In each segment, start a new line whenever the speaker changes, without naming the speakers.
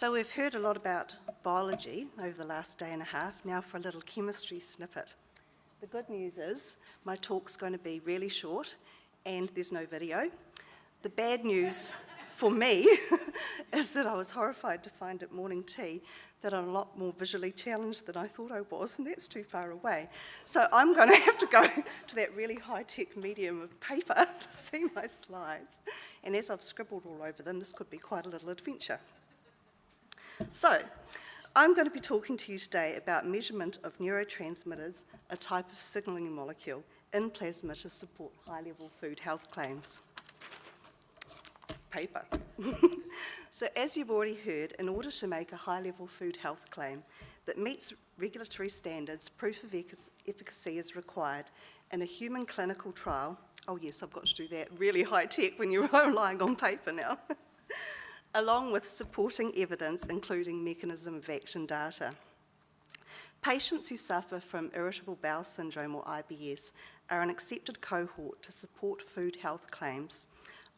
So we've heard a lot about biology over the last day and a half. Now for a little chemistry snippet. The good news is my talk's going to be really short and there's no video. The bad news for me is that I was horrified to find at morning tea that I'm a lot more visually challenged than I thought I was, and that's too far away. So I'm going to have to go to that really high-tech medium of paper to see my slides. And as I've scribbled all over them, this could be quite a little adventure. So, I'm going to be talking to you today about measurement of neurotransmitters, a type of signalling molecule, in plasma to support high-level food health claims. Paper. So, as you've already heard, in order to make a high-level food health claim that meets regulatory standards, proof of efficacy is required in a human clinical trial. Oh yes, I've got to do that really high-tech when you're relying on paper now. Along with supporting evidence, including mechanism of action data. Patients who suffer from irritable bowel syndrome or IBS are an accepted cohort to support food health claims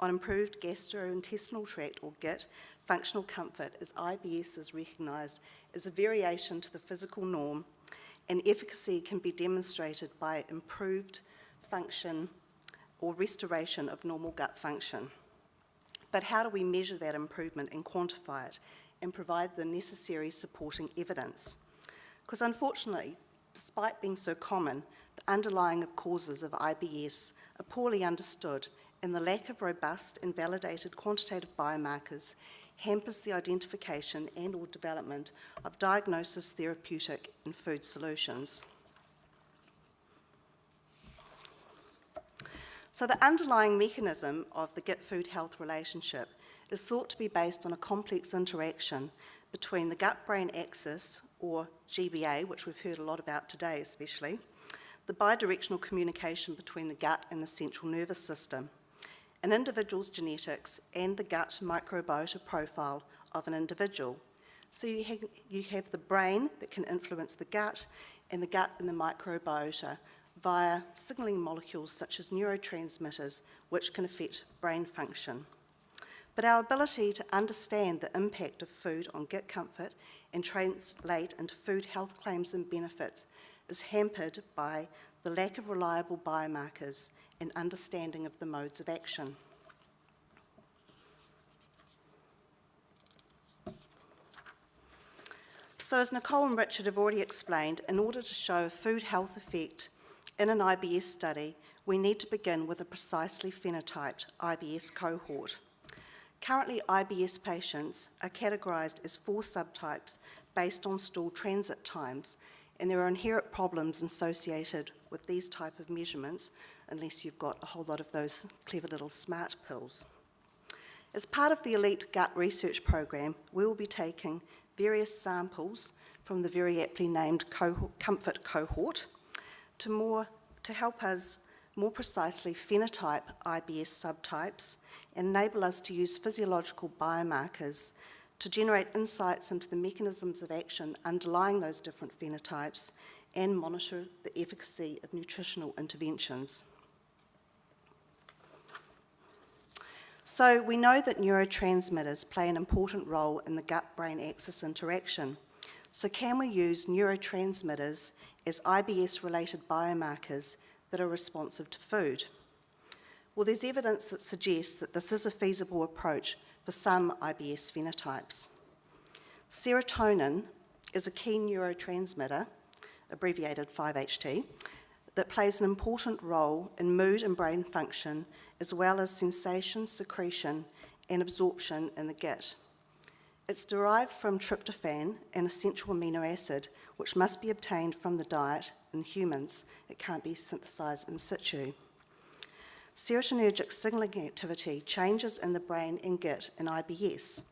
on improved gastrointestinal tract or GIT functional comfort, as IBS is recognised as a variation to the physical norm, and efficacy can be demonstrated by improved function or restoration of normal gut function. But how do we measure that improvement and quantify it and provide the necessary supporting evidence? Because unfortunately, despite being so common, the underlying causes of IBS are poorly understood, and the lack of robust and validated quantitative biomarkers hampers the identification and or development of diagnosis, therapeutic and food solutions. So the underlying mechanism of the gut-food health relationship is thought to be based on a complex interaction between the gut-brain axis, or GBA, which we've heard a lot about today especially, the bidirectional communication between the gut and the central nervous system, an individual's genetics, and the gut microbiota profile of an individual. So you have the brain that can influence the gut and the microbiota via signalling molecules such as neurotransmitters, which can affect brain function. But our ability to understand the impact of food on gut comfort and translate into food health claims and benefits is hampered by the lack of reliable biomarkers and understanding of the modes of action. So as Nicole and Richard have already explained, in order to show a food health effect in an IBS study, we need to begin with a precisely phenotyped IBS cohort. Currently, IBS patients are categorised as 4 subtypes based on stool transit times, and there are inherent problems associated with these type of measurements unless you've got a whole lot of those clever little smart pills. As part of the Elite Gut Research Program, we will be taking various samples from the very aptly named Comfort cohort to help us more precisely phenotype IBS subtypes and enable us to use physiological biomarkers to generate insights into the mechanisms of action underlying those different phenotypes and monitor the efficacy of nutritional interventions. So we know that neurotransmitters play an important role in the gut-brain axis interaction. So can we use neurotransmitters as IBS-related biomarkers that are responsive to food? Well, there's evidence that suggests that this is a feasible approach for some IBS phenotypes. Serotonin is a key neurotransmitter, abbreviated 5-HT, that plays an important role in mood and brain function, as well as sensation, secretion, and absorption in the gut. It's derived from tryptophan, an essential amino acid, which must be obtained from the diet in humans. It can't be synthesized in situ. Serotonergic signaling activity changes in the brain and gut in IBS.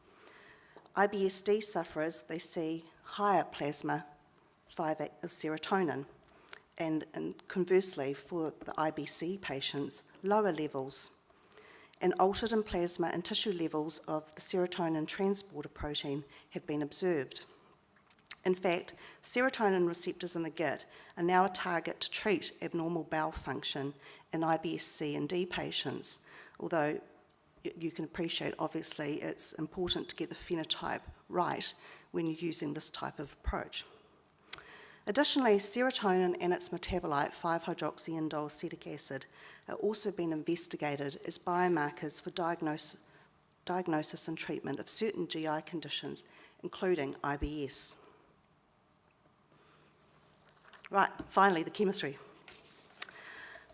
IBSD sufferers, they see higher plasma 5 serotonin, and conversely for the IBC patients, lower levels. And altered in plasma and tissue levels of the serotonin transporter protein have been observed. In fact, serotonin receptors in the gut are now a target to treat abnormal bowel function in IBS C and D patients, although you can appreciate, obviously, it's important to get the phenotype right when you're using this type of approach. Additionally, serotonin and its metabolite, 5-hydroxyindole acetic acid, are also being investigated as biomarkers for diagnosis and treatment of certain GI conditions, including IBS. Right, finally, the chemistry.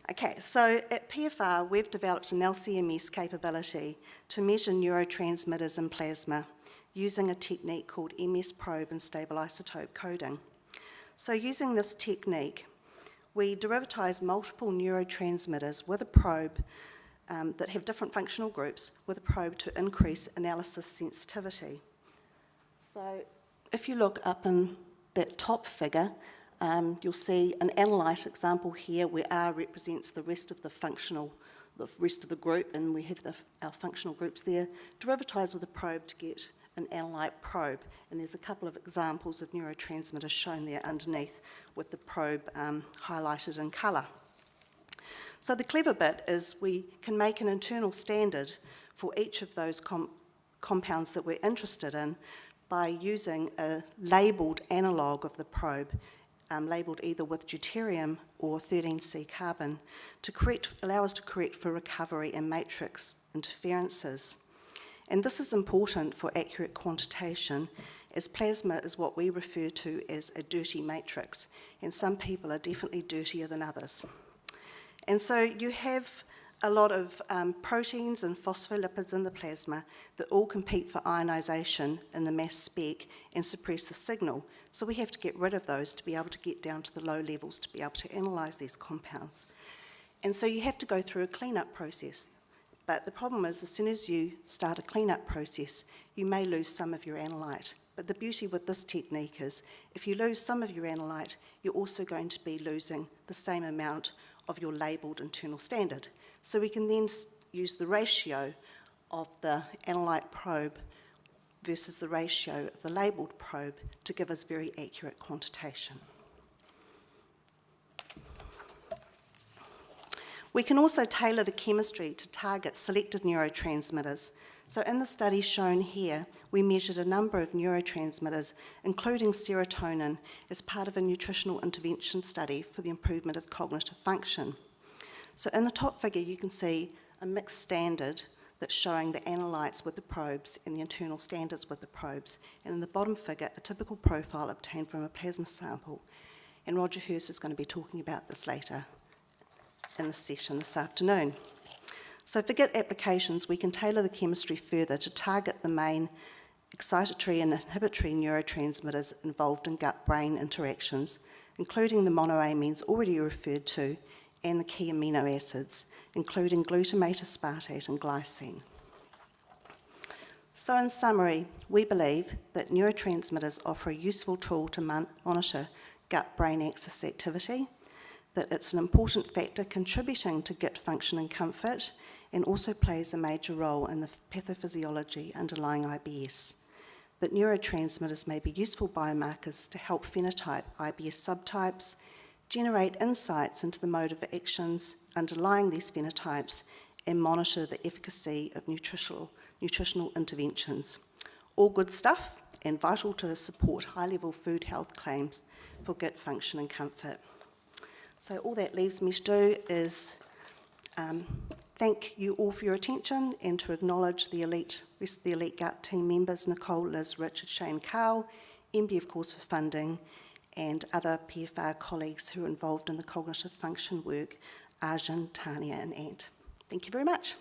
Okay, so at PFR, we've developed an LCMS capability to measure neurotransmitters in plasma using a technique called MS probe and stable isotope coding. So using this technique, we derivatise multiple neurotransmitters with a probe that have different functional groups with a probe to increase analysis sensitivity. So if you look up in that top figure, you'll see an analyte example here where R represents the rest of the group, and we have our functional groups there, derivatised with a probe to get an analyte probe. And there's a couple of examples of neurotransmitters shown there underneath with the probe highlighted in colour. So the clever bit is we can make an internal standard for each of those compounds that we're interested in by using a labelled analogue of the probe, labelled either with deuterium or 13C carbon, to allow us to correct for recovery and matrix interferences. And this is important for accurate quantitation, as plasma is what we refer to as a dirty matrix, and some people are definitely dirtier than others. And so you have a lot of proteins and phospholipids in the plasma that all compete for ionisation in the mass spec and suppress the signal. So we have to get rid of those to be able to get down to the low levels to be able to analyse these compounds. And so you have to go through a clean-up process. But the problem is, as soon as you start a clean-up process, you may lose some of your analyte. But the beauty with this technique is, if you lose some of your analyte, you're also going to be losing the same amount of your labelled internal standard. So we can then use the ratio of the analyte probe versus the ratio of the labelled probe to give us very accurate quantitation. We can also tailor the chemistry to target selected neurotransmitters. So in the study shown here, we measured a number of neurotransmitters, including serotonin, as part of a nutritional intervention study for the improvement of cognitive function. So in the top figure, you can see a mixed standard that's showing the analytes with the probes and the internal standards with the probes. And in the bottom figure, a typical profile obtained from a plasma sample. And Roger Hurst is going to be talking about this later in the session this afternoon. So for GIT applications, we can tailor the chemistry further to target the main excitatory and inhibitory neurotransmitters involved in gut-brain interactions, including the monoamines already referred to and the key amino acids, including glutamate, aspartate and glycine. So in summary, we believe that neurotransmitters offer a useful tool to monitor gut-brain axis activity, that it's an important factor contributing to GIT function and comfort, and also plays a major role in the pathophysiology underlying IBS, that neurotransmitters may be useful biomarkers to help phenotype IBS subtypes, generate insights into the mode of actions underlying these phenotypes, and monitor the efficacy of nutritional interventions. All good stuff and vital to support high-level food health claims for GIT function and comfort. So all that leaves me to do is thank you all for your attention and to acknowledge the rest of the Elite Gut team members, Nicole, Liz, Richard, Shane, Carl, MB of course for funding, and other PFR colleagues who are involved in the cognitive function work, Arjun, Tanya and Ant. Thank you very much.